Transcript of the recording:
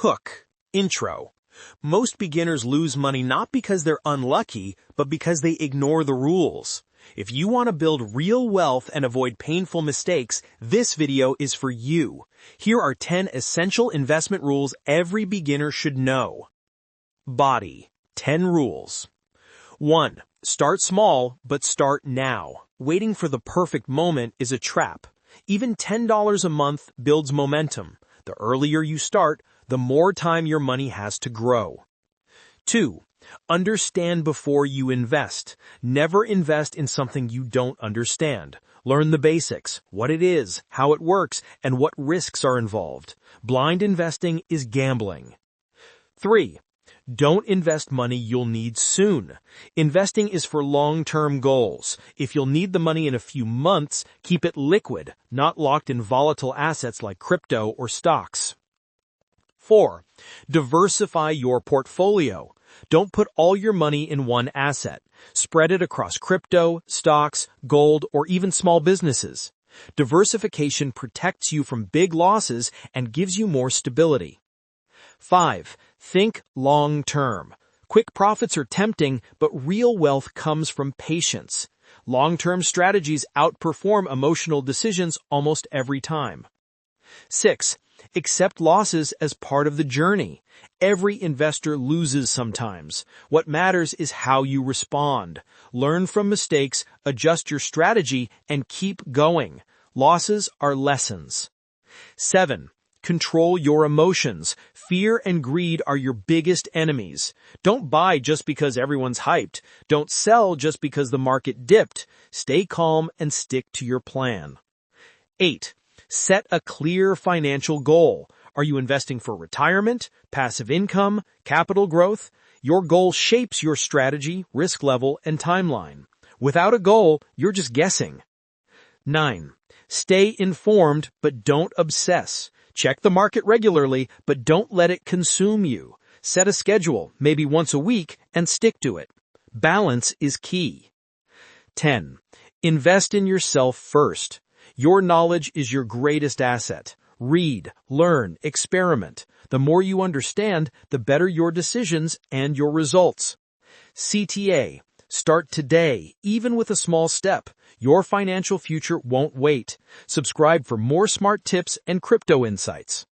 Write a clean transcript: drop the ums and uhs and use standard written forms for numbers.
Hook. Intro. Most beginners lose money not because they're unlucky, but because they ignore the rules. If you want to build real wealth and avoid painful mistakes, this video is for you. Here are 10 essential investment rules every beginner should know. Body. 10 rules. 1. Start small, but start now. Waiting for the perfect moment is a trap. Even $10 a month builds momentum. The earlier you start, the more time your money has to grow. 2. Understand before you invest. Never invest in something you don't understand. Learn the basics, what it is, how it works, and what risks are involved. Blind investing is gambling. 3. Don't invest money you'll need soon. Investing is for long-term goals. If you'll need the money in a few months, keep it liquid, not locked in volatile assets like crypto or stocks. 4. Diversify your portfolio. Don't put all your money in one asset. Spread it across crypto, stocks, gold, or even small businesses. Diversification protects you from big losses and gives you more stability. 5. Think long-term. Quick profits are tempting, but real wealth comes from patience. Long-term strategies outperform emotional decisions almost every time. 6. Accept losses as part of the journey. Every investor loses sometimes. What matters is how you respond. Learn from mistakes, adjust your strategy, and keep going. Losses are lessons. 7. Control your emotions. Fear and greed are your biggest enemies. Don't buy just because everyone's hyped. Don't sell just because the market dipped. Stay calm and stick to your plan. 8. Set a clear financial goal. Are you investing for retirement, passive income, capital growth? Your goal shapes your strategy, risk level, and timeline. Without a goal, you're just guessing. 9. Stay informed, but don't obsess. Check the market regularly, but don't let it consume you. Set a schedule, maybe once a week, and stick to it. Balance is key. 10. Invest in yourself first. Your knowledge is your greatest asset. Read, learn, experiment. The more you understand, the better your decisions and your results. CTA. Start today, even with a small step. Your financial future won't wait. Subscribe for more smart tips and crypto insights.